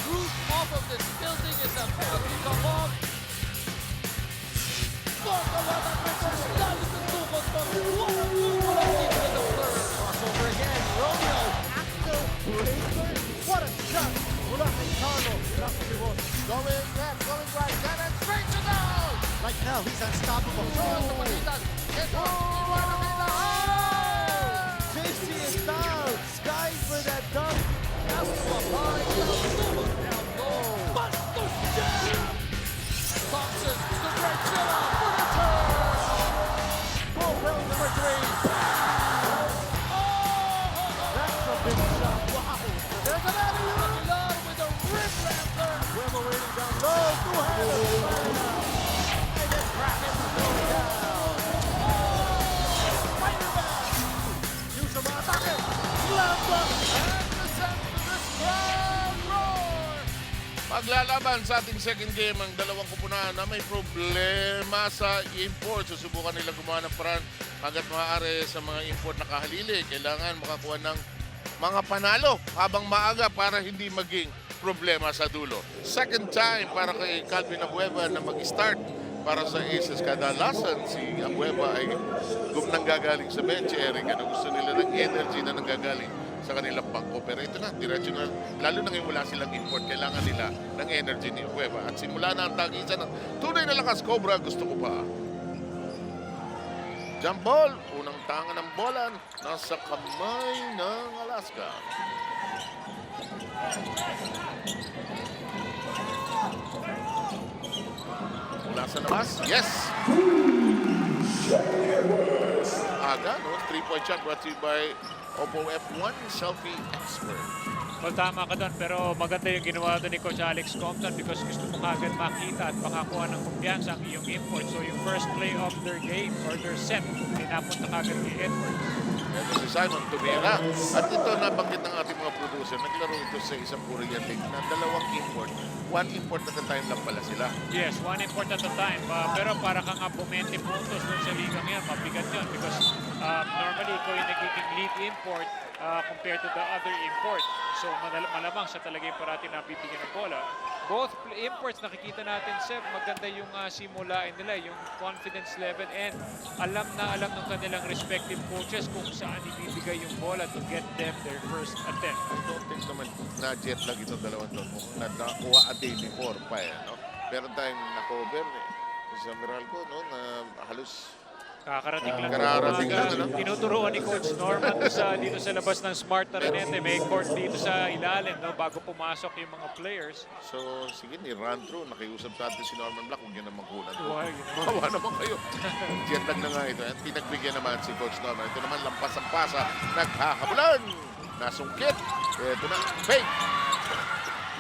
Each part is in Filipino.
roof off of this building is about to come off. Crossover again. Romeo. Axel Breaker. What a shot. Mula kay Carlo. Going left, going right, and straight to goal! Right now, he's unstoppable. Throw sa pagitan. Ito, iwan ang kita. JC is down. Sky for that dunk. Thompson to the right center for the turn. Ball round number 3. That's a big shot. Wow. There's an alley-oop with a rim wrapper. Whoever waiting down low. Two-handed. And then Kraken going down. Spider-Man. Use some attack. Slam dunk. And the sound of this crowd roar. Maglalaban sa ating second game ang dalawang kupunan na may problema sa import. Susubukan nila gumawa ng paraan hanggat maaari sa mga import na kahalili. Kailangan makakuha ng mga panalo habang maaga para hindi maging problema sa dulo. Second time para kay Calvin Abueva na mag-start para sa Aces. Kadalasan si Abueva ay nanggagaling sa bench, Eric. Ano gusto nila ng energy na nanggagaling sa kanilang bangko. Pero ito na, diretso na, lalo na ngayon wala silang import, kailangan nila ng energy ni Abueva. At simula na ang tagisan ng tunay na lakas, Cobra, gusto ko pa. Jump ball, unang tanga ng bola, nasa kamay ng Alaska. Mula sa labas, yes! Aga, no? 3-point shot brought to you by Oppo F1 Selfie Expert. Well, tama ka doon, pero maganda yung ginawa doon ni Coach Alex Compton because gusto mo kagad makita at makakuha ng kumpiyansa ang iyong import. So yung first play of their game or their set, pinapunta kagad ni Edwards. Ito si Simon Tumira. At ito nabanggit ng ating mga producer, naglaro ito sa isang Korean League na dalawang import. One import at a time lang pala sila. Yes, one import at a time. Pero para kang 20 puntos doon sa ligang yan, mabigat yun because normally ikaw yung nagiging lead import compared to the other import. So malamang siya talaga yung parati nabibigyan ng bola. Both imports nakikita natin, Seb, maganda yung simulain nila, yung confidence level and alam ng kanilang respective coaches kung saan ibibigay yung bola to get them their first attempt. I don't think naman na jet lag itong dalawang to. Mukhang nakakuha a day before pa eh, no? Meron tayong na-cover eh. Sa Meralco, no? Na halos Kakarating lang. Kararating lang, ano? Tinuturuan ni Coach Norman dito sa labas ng Smart Aranete. May court dito sa ilalim, no, bago pumasok yung mga players. so, sige, ni-run through. Nakiusap sa atin si Norman Black. Huwag yan naman kunan. Why, Mawa naman kayo. Jet lag na nga ito. At pinagbigyan naman si Coach Norman. Ito naman, lampas ang pasa. Naghahabulan. Nasungkit. Ito na. Fake.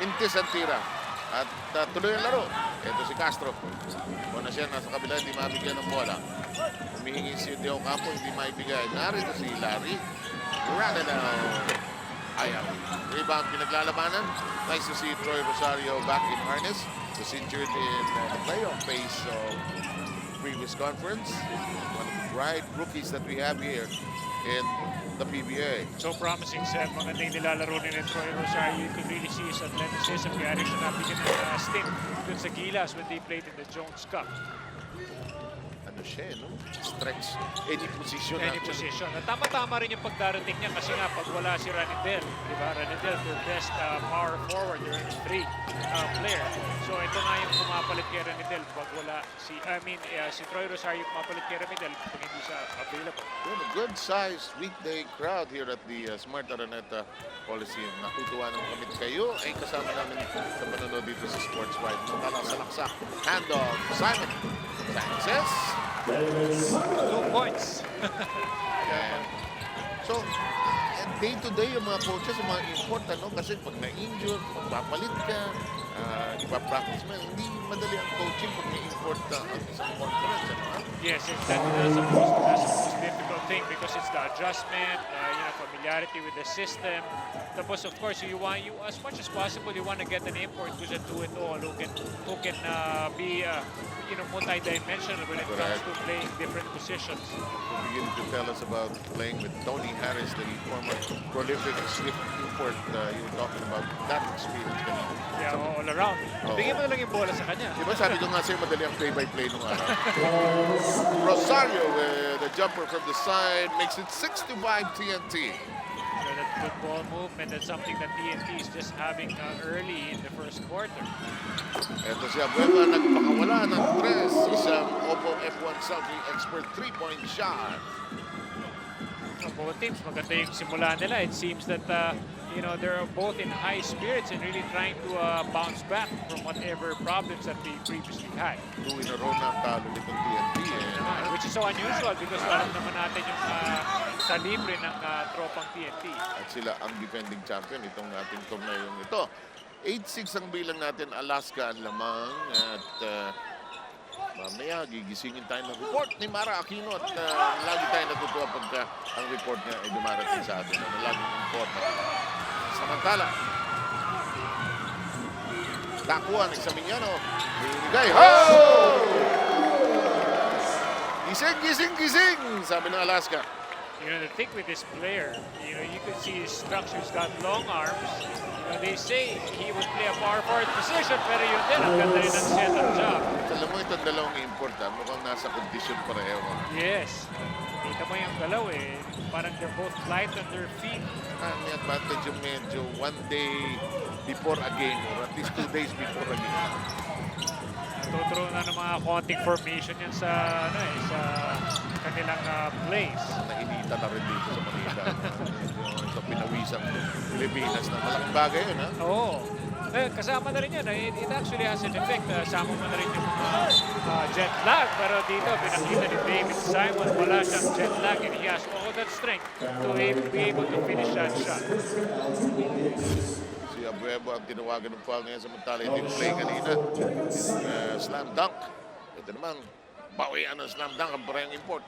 Mintis ang tira. At tuloy ang laro. Ito si Castro. Kung na siya nasa kabila, hindi mabigyan ng bola. Humihingi si Deo Campo, hindi maibigay. Narito si Larry. Radanow. Ayaw. Rebound pinaglalabanan. Nice to see Troy Rosario back in harness. Was injured in the playoff phase of previous conference. One of the bright rookies that we have here in the PBA. So promising, Seb. Maganda yung nilalaro ni Troy Rosario. You can really see his athleticism. Kaya rin siya nabigyan ng stint dun sa Gilas when they played in the Jones Cup. Ano siya, no? Stretch any position. Any actually. position. At tama-tama rin yung pagdarating niya kasi nga pag wala si Ranidel, di ba? Ranidel, their best power forward, their three player. So ito nga yung pumapalit kay Ranidel pag wala si Troy Rosario pumapalit kay Ranidel pag hindi siya available. Well, a good size weekday crowd here at the Smart Araneta Coliseum. Natutuwa naman kami kayo ay kasama namin sa panonood dito sa Sports Wide. Mukha sa laksak. Handoff. Simon Sanchez. 2 points. Ayan. So, day-to-day yung mga coaches, yung mga import, ano, kasi pag na-injure, magpapalit ka, ipapractice mo, hindi madali ang coaching pag may import ka ang isang conference. Ano? Yes, that's the most difficult thing because it's the adjustment, familiarity with the system. Tapos, of course, as much as possible, you want to get an import who's a do-it-all, who can be multi-dimensional when it comes to playing different positions. Beginning to tell us about playing with Tony Harris, the former prolific Swift import. You were talking about that experience kanina. Yeah, all around. Oo. Bigyan mo na lang yung bola sa kanya. Diba sabi ko nga sa'yo, madali ang play-by-play nung araw. Rosario with a jumper from the side makes it 6-5 TNT. So that good ball movement, that's something that TNT is just having early in the first quarter. Ito si Abueva nagpakawala ng 3, isang Oppo F1 Selfie Expert 3-point shot. Both teams, maganda yung simula nila. It seems that they're both in high spirits and really trying to bounce back from whatever problems that they previously had. 2 in a row na talo nitong TNT. Which is so unusual because alam naman natin yung sa libre ng tropang TNT. At sila ang defending champion itong ating torneo ito. 8-6 ang bilang natin, Alaska ang lamang. At mamaya gigisingin tayo ng report ni Mara Aquino at lagi tayo natutuwa pagka ang report niya ay dumarating sa atin. Laging important. Samantala, Dakuan, Examiniano, binigay. Oh! Gising, gising, gising, sabi ng Alaska. The thing with this player, you could see his structure. He's got long arms. They say he would play a power forward position, pero yun din, ang ganda rin ang setup job. Alam mo itong dalawang important, mukhang nasa condition pareho. Yes. Kita mo yung galaw eh. Parang they're both light on their feet. May advantage yung medyo 1 day before a game or at least 2 days before a game. Natuturo na ng mga konting formation yan sa kanilang plays. Nainita na rin dito sa Manila. Ito pinawisang Pilipinas na malaking bagay yun, ha? Oo. Kasama na rin yun. It actually has an effect. Sama mo na rin yung jet lag. Pero dito, pinakita ni David Simon, wala siyang jet lag and he has all that strength to be able to finish that shot. Si Abueva ang tinawagan ng foul ngayon, samantala hindi play kanina. Slam dunk. Ito naman, bawian ng slam dunk ang parehong import.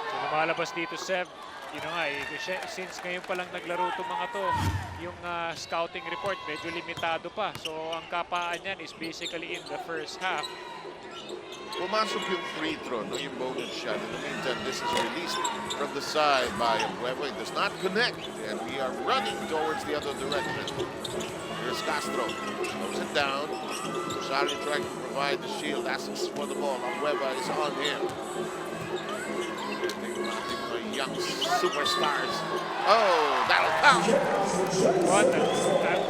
So lumalabas dito, Seb. Since ngayon pa lang naglaro itong mga to, yung scouting report medyo limitado pa. So ang kapaan yan is basically in the first half. Pumasok yung free throw, no, yung bonus shot. In the meantime, this is released from the side by Abueva. It does not connect, and we are running towards the other direction. Here's Castro, slows it down. Rosario trying to provide the shield, asks for the ball. Abueva is on him. Young superstars. Oh, that'll count.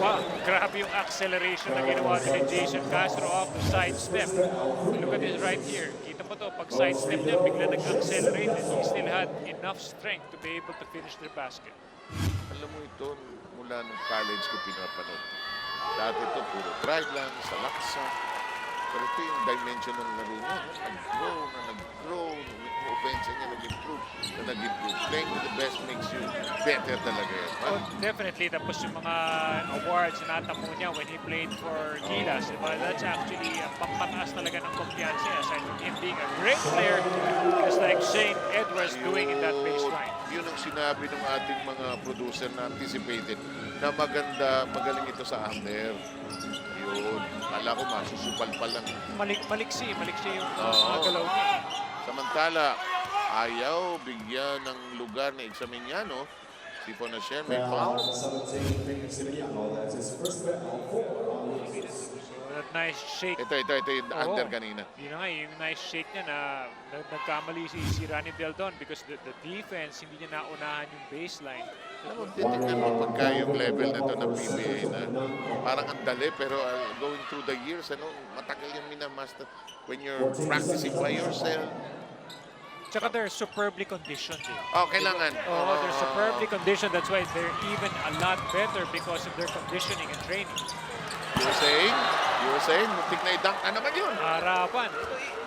Wow, grabe yung acceleration na ginawa ni Jason Castro off the side step. Look at this right here. Kita mo to, pag side step niya, bigla nag-accelerate and he still had enough strength to be able to finish the basket. Alam mo ito, mula nung college ko pinapanood. Dati ito, puro drive lang, sa laksa. Pero ito yung dimension ng laro niya. Nag-grow, offense niya nag-improve, Playing with the best makes you better talaga. Oh, definitely. Tapos yung mga awards na natamo niya when he played for Gilas, that's actually pampataas talaga ng kumpiyansa. Aside from him being a great player, just like Shane Edwards doing in that baseline. Yun ang sinabi ng ating mga producer na anticipated na magaling ito sa under. Yun. Kala ko masusupal pa lang. Maliksi yung mga galaw niya. Samantala, ayaw bigyan ng lugar na Examiniano. Si Fonasher may foul. That nice shake. Ito yung under kanina. Yun nga, yung nice shake niya na nagkamali si Ronnie Beldon because the defense, hindi niya naunahan yung baseline. Alam mo, titignan mo pagka yung level na ito ng PBA na parang ang dali pero going through the years, matagal yung minamaster when you're practicing by yourself. Tsaka they're superbly conditioned. Oh, kailangan. Oh, they're superbly conditioned. That's why they're even a lot better because of their conditioning and training. You were saying, muntik na i-dunk na naman yun. Harapan.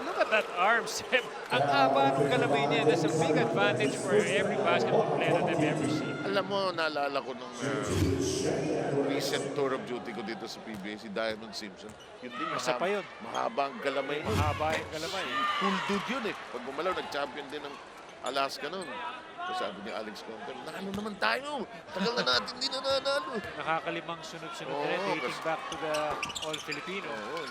Look at that arm, Seb. Ang haba ng galamay niya. That's a big advantage for every basketball player that I've ever seen. Alam mo, naalala ko nung recent tour of duty ko dito sa PBA, si Diamond Simpson. Yun din, Isa pa yun. mahaba ang galamay mo. Mahaba yung galamay. Cool dude yun eh. Pag bumalaw, nag-champion din ng Alaska noon. So sabi ni Alex Conter, nalo naman tayo. Tagal na natin, hindi na nanalo. Nakakalimang sunod-sunod Oo, na rin, dating kasi- back to the All-Filipino. Oo,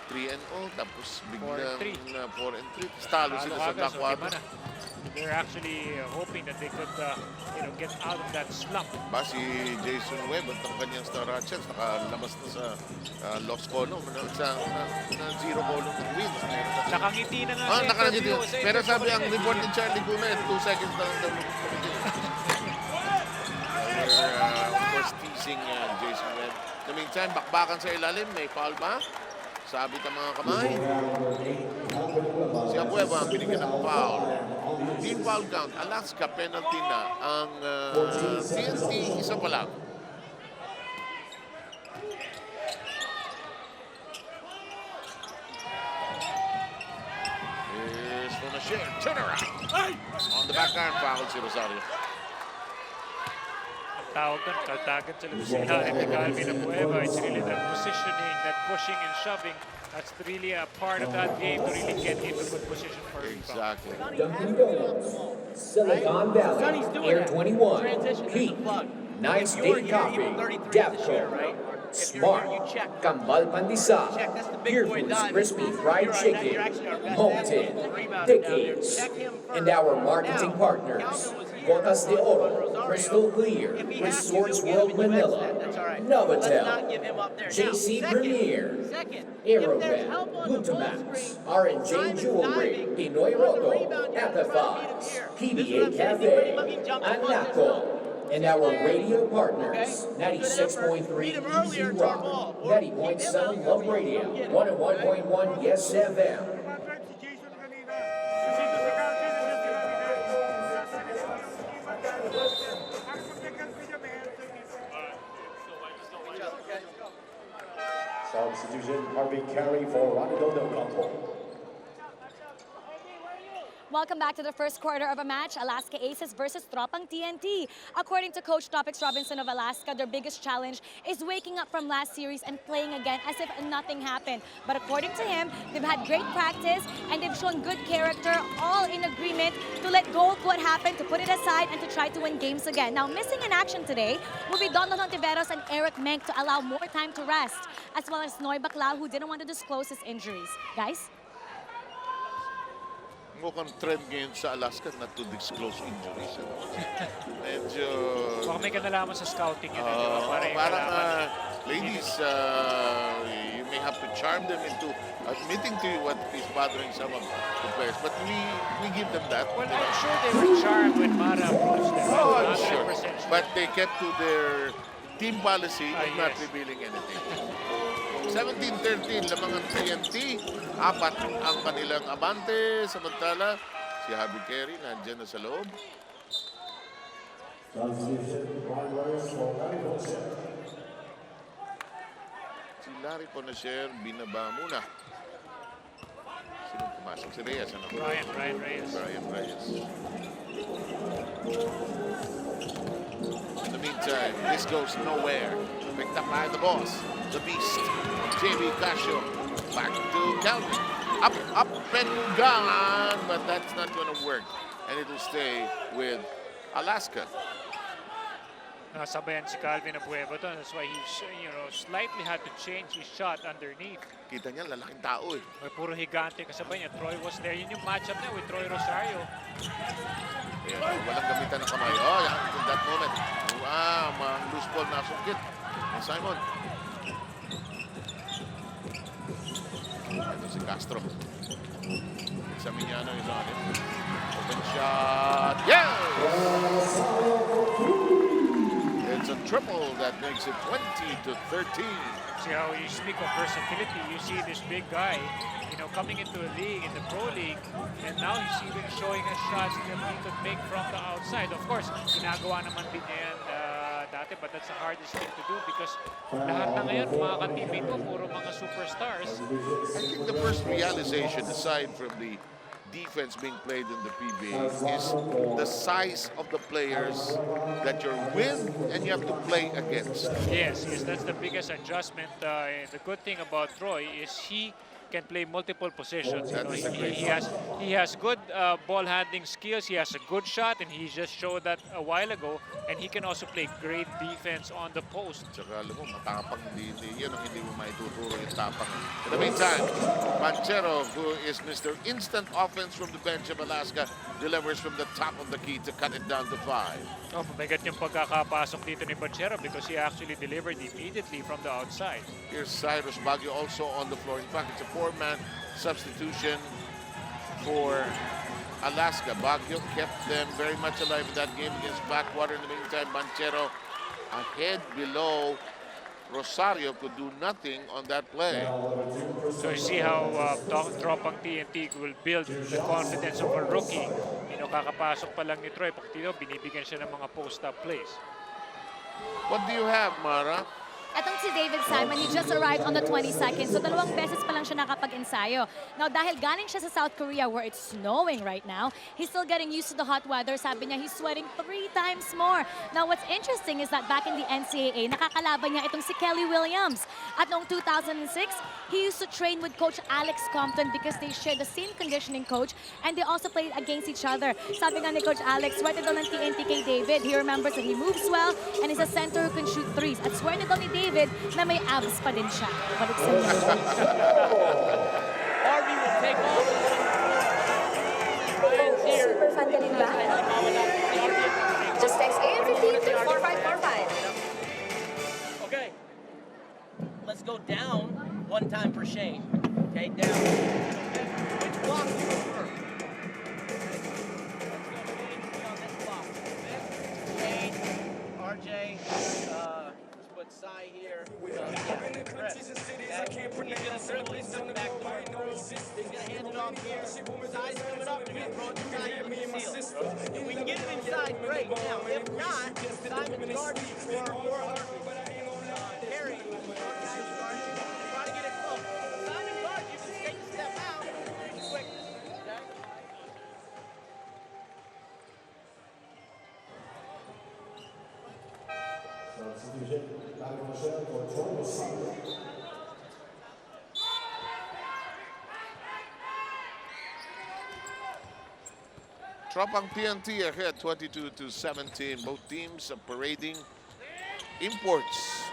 3-0, tapos 4-3. biglang 4-3. Talo sila sa Agad, so Dakwato. di ba na? They're actually hoping that they could get out of that slump. Ba si Jason Webb at ang kanyang Star Ratchets nakalabas na sa lost column sa zero column ng wins. Nakangiti na nga Ah, sa nakangiti. interview. Sa Pero interview sabi ang kanina, report ni Charlie Gomez, 2 seconds lang daw. Of course, teasing Jason Webb. In the meantime, bakbakan sa ilalim. May foul ba? Sabit ang mga kamay. Si Abueva ang binigyan ng foul. Team foul count. Alaska penalty na. Ang TNT, isa pa lang. Here's from the share. Turnaround. On the back iron, foul si Rosario. tawag doon, kaltagan sa lumisinahin ni Calvin Abueva. It's really that positioning, that pushing and shoving. That's really a part of that game to really get into good position for a rebound. Exactly. Dunkin' Donuts, Silicon Valley, Air 21, Peak, Nice Day Coffee, Defco, Smart, Kambal Pandesal, Earfoods Crispy Fried Chicken, Mountain, Decades, and our marketing partners, Gotas de Oro, Crystal Clear, Resorts World Manila, Novotel, JC Premier, Aerovet, Glutamax, R&J Jewelry, Pinoy Roto, Epifies, PBA Cafe, Anaco, and our radio partners, 96.3 Easy Rock, 90.7 Love Radio, 101.1 Yes FM. Substitution Harvey Carey for Ronaldo Del Campo. Welcome back to the first quarter of a match, Alaska Aces versus Tropang TNT. According to Coach Topix Robinson of Alaska, their biggest challenge is waking up from last series and playing again as if nothing happened. But according to him, they've had great practice and they've shown good character, all in agreement to let go of what happened, to put it aside, and to try to win games again. Now, missing in action today will be Don Hontiveros and Eric Menk to allow more time to rest, as well as Noy Baclao, who didn't want to disclose his injuries. Guys? Mukhang trend ngayon sa Alaska not to disclose injuries. Medyo... Baka may kanalaman sa scouting yun, di ba? Para parang malaman. ladies, you may have to charm them into admitting to you what is bothering some of the players. But we give them that. Well, I'm sure they were charmed when Mara approached them. Oh, I'm 100% sure. sure. But they kept to their team policy of not Yes. revealing anything. 17-13, lamang ang TNT. 4 ang kanilang abante. Samantala, si Harvey Carey nandiyan na sa loob. Substitution Brian Reyes for Larry Wilson. Si Larry Ponacer, binaba muna. Sino pumasok? Si Reyes, ano? Brian Reyes. Brian Reyes. In the meantime, this goes nowhere. Picked up by the boss, the beast, JB Casio. Back to Calvin. Up, and gone. But that's not going to work. And it will stay with Alaska. Nasabayan si Calvin Abueva doon. That's why he slightly had to change his shot underneath. Kita niya, lalaking tao eh. May puro higante kasabay niya. Troy was there. Yun yung matchup niya with Troy Rosario. Ayan, walang gamitan ng kamay. Oh, yan, in that moment. Wow, mga loose ball na sungkit. Simon. Ito si Castro. Examiniano is on him. Open shot. Yes! It's a triple that makes it 20-13. See how you speak of versatility. You see this big guy, coming into a league, in the pro league, and now you see him showing us shots that he could make from the outside. Of course, ginagawa naman din niya yan dati, but that's the hardest thing to do because lahat na ngayon, mga ka-teammate ko, puro mga superstars. I think the first realization, aside from the defense being played in the PBA is the size of the players that you're with and you have to play against. Yes, that's the biggest adjustment. The good thing about Troy is he can play multiple positions. You know, That is a great he has good ball handling skills. He has a good shot, and he just showed that a while ago. And he can also play great defense on the post. Tsaka alam mo, matapang, yun ang hindi mo maituturo yung tapang. In the meantime, Banchero, who is Mr. Instant Offense from the bench of Alaska, delivers from the top of the key to cut it down to 5. Oh, mabigat yung pagkakapasok dito ni Banchero because he actually delivered immediately from the outside. Here's Cyrus Baguio also on the floor. In fact, it's a 4-man substitution for Alaska. Baguio kept them very much alive in that game against Blackwater. In the meantime, Banchero ahead below. Rosario could do nothing on that play. So you see how Tropang TNT will build the confidence of a rookie. You know, kakapasok pa lang ni Troy, pag tino, binibigyan siya ng mga post-up plays. What do you have, Mara? Etong si David Simon, he just arrived on the 22nd. So 2 beses pa lang siya nakapag-ensayo. Now, dahil galing siya sa South Korea where it's snowing right now, he's still getting used to the hot weather. Sabi niya, he's sweating 3 times more. Now, what's interesting is that back in the NCAA, nakakalaban niya itong si Kelly Williams. At noong 2006, he used to train with Coach Alex Compton because they share the same conditioning coach and they also played against each other. Sabi nga ni Coach Alex, swerte daw ng TNT kay David. He remembers that he moves well and is a center who can shoot threes. At swerte daw ni David na may abs pa din siya. Balik sa Harvey will take off. Super fan ka rin ba? Just text AM15 to 4545. Okay. Let's go down 1 time for Shane. Okay, down. Which block do you prefer? Let's go Shane on this block. Shane, RJ, let's put Sai here. He's gonna hand it off here. Sai's coming up. We're gonna throw it to Sai with the seal. If we can get it inside, great. Now, if not, Simon Garden or Harry. Try to get it close. Simon Garden, you can take a step out. Quick. Okay? Substitution, Larry Michelle for Troy Rosario. Tropang TNT ahead 22-17. Both teams are parading imports.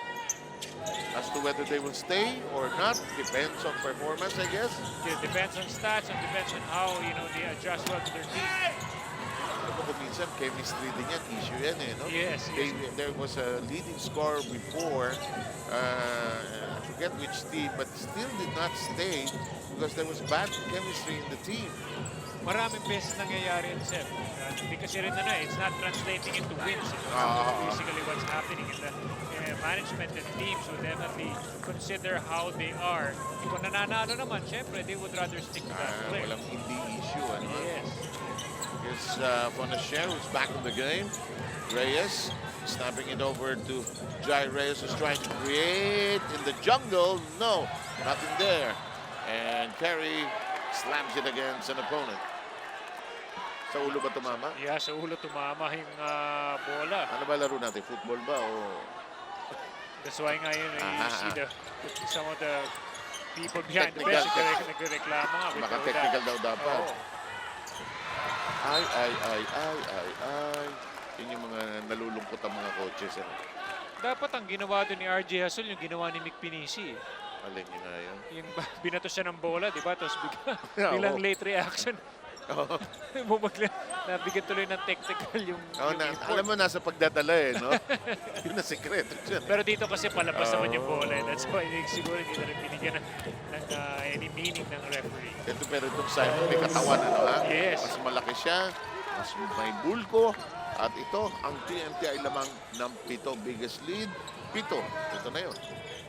As to whether they will stay or not depends on performance, I guess. It depends on stats and depends on how, you know, they adjust well to their team. Pero minsan, chemistry din yan. Issue yan eh, no? Yes, There was a leading scorer before, I forget which team, but still did not stay because there was bad chemistry in the team. Maraming beses nangyayari yan, Seth. Because it's not translating into wins. Basically what's happening in the management and teams would definitely consider how they are. Kung nananalo naman, syempre, they would rather stick to that player. Walang hindi issue, ano? Yes. Here's Fonacher, who's back in the game. Reyes snapping it over to Jai Reyes, who's trying to create in the jungle. No, nothing there. And Kerry slams it against an opponent. Sa ulo ba tumama? Yeah, sa ulo tumama yung bola. Ano ba laro natin? Football ba o... That's why nga yun, you see some of the people behind the bench nagreklamo nga. Baka technical daw dapat. Oo. Ay. Yun yung mga nalulungkot ang mga coaches. Eh. Dapat ang ginawa doon ni RJ Hasol, yung ginawa ni Mick Pinisi. Alin yun nga yun. Yung binato siya ng bola, di ba? Tapos bilang Oo. late reaction. Oo. Nabigyan tuloy ng technical yung import. Alam mo, nasa pagdadala eh, no? Yun ang sekreto dyan. Pero dito kasi palabas naman yung bola. That's why siguro hindi na rin binigyan ng any meaning ng referee. Pero itong Simon may katawan, ano ha? Yes. Mas malaki siya, mas may bulko. At ito, ang TNT ay lamang ng 7 biggest lead. 7. Ito na yun.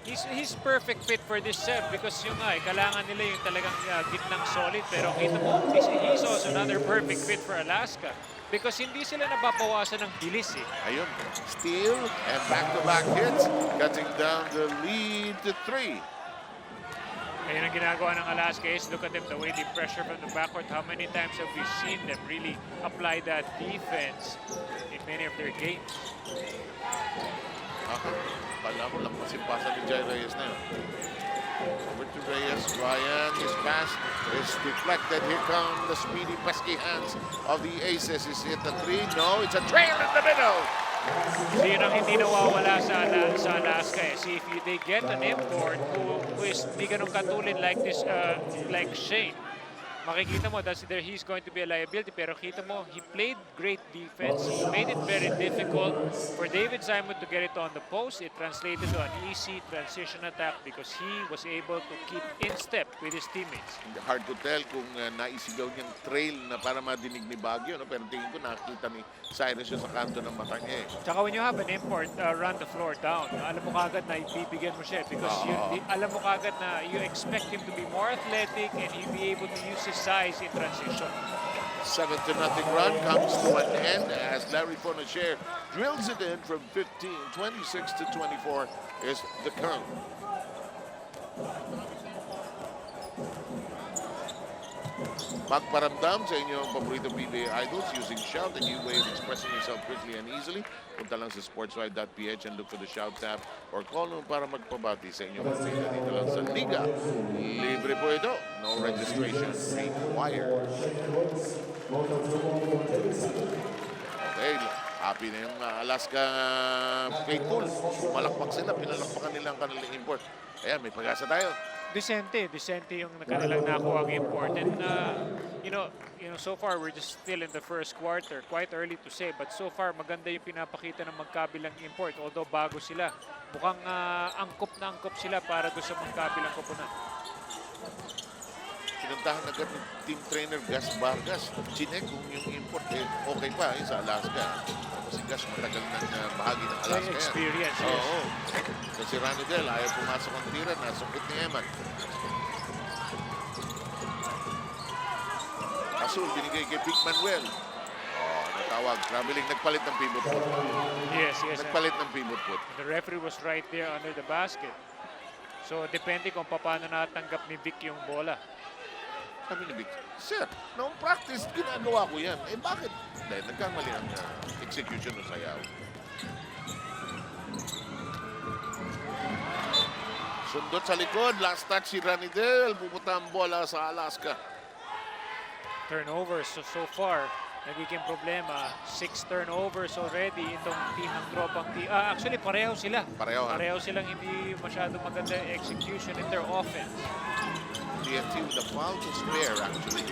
He's perfect fit for this set because yung kailangan nila yung talagang gitnang solid. Pero kita mo, he's also another perfect fit for Alaska because hindi sila nababawasan ng bilis eh. Ayun, steal and back-to-back hits, cutting down the lead to 3. Ayun ang ginagawa ng Alaska Ace. Look at them, the way they pressure from the backcourt. How many times have we seen them really apply that defense in many of their games? Pala mo lang pasimpasan ni Jai Reyes na yun. Over to Reyes. Ryan, his pass is deflected. Here come the speedy, pesky hands of the Aces. Is it a three? No, it's a trail in the middle. So yun ang hindi nawawala sa Alaska. See, if they get an import who is hindi ganun katulin like this, like Shane, makikita mo that he's going to be a liability. Pero kita mo, he played great defense. He made it very difficult for David Simon to get it on the post. It translated to an easy transition attack because he was able to keep in step with his teammates. Hard to tell kung naisigaw niyang trail na para madinig ni Baguio. No? Pero tingin ko nakita ni Cyrus yun sa kanto ng mata niya. Tsaka when you have an import, run the floor down, alam mo kagad na ibibigyan mo siya because alam mo kagad na you expect him to be more athletic and he'll be able to use his size in transition. 7-0 run comes to an end as Larry Fonacher drills it in from 15. 26 to 24 is the count. Magparamdam sa inyong paborito PBA idols using Shout, a new way of expressing yourself quickly and easily. Punta lang sa sportswide.ph and look for the Shout tab or call nun para magpabati sa inyong kapatid dito lang sa Liga. Libre po ito. No registration required. Okay, happy na yung Alaska faithful. Malakpak sila, pinalakpakan nila ang kanilang import. Ayan, may pag-asa tayo. Decente yung kanilang nakuha ang import. And, you know, so far we're just still in the first quarter. Quite early to say, but so far maganda yung pinapakita ng magkabilang import. Although bago sila, mukhang angkop na angkop sila para doon sa magkabilang koponan. Pinuntahan agad ng team trainer Gus Vargas. Chinek kung yung import okay pa sa Alaska. Kasi Gus matagal ng bahagi ng Alaska yan. Experience, yes. Oo. Kasi Ranidel ayaw pumasok ang tira. Nasungkit ni Eman. Asul binigay kay Vic Manuel. Natawag. Traveling nagpalit ng pivot foot. Yes. Nagpalit ng pivot foot. The referee was right there under the basket. So, depende kung paano natanggap ni Vic yung bola. Sabi ni Vic, Sir, noong practice, ginagawa ko yan. Eh bakit? Dahil nagkamali ang execution ng sayaw. Sundot sa likod, last touch si Ranidel. Pupunta ang bola sa Alaska. Turnovers so far, nagiging problema. 6 turnovers already itong team ng tropang team. Actually, pareho sila. Pareho silang hindi masyado maganda yung execution in their offense. TNT with a foul to spare, actually.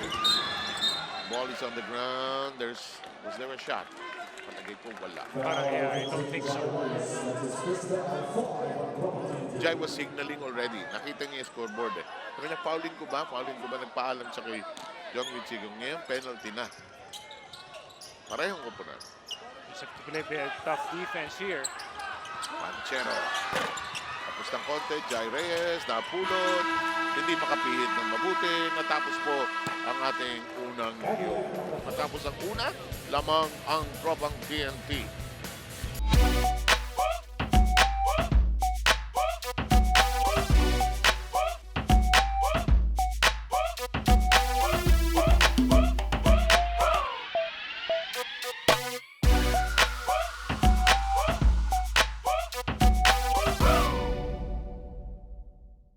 Ball is on the ground. Was there a shot? Palagay ko wala. Parang, yeah, I don't think so. Jai was signaling already. Nakita niya yung scoreboard eh. Sabi niya, fouling ko ba? Nagpaalam siya kay Jong Wichigong. Ngayon, penalty na. Parehong koponan. It's a tough defense here. Panchero. Tapos ng konti, Jai Reyes, napulot. Hindi makapihit ng mabuti. Natapos po ang ating unang view. Matapos ang una, lamang ang tropang TNT.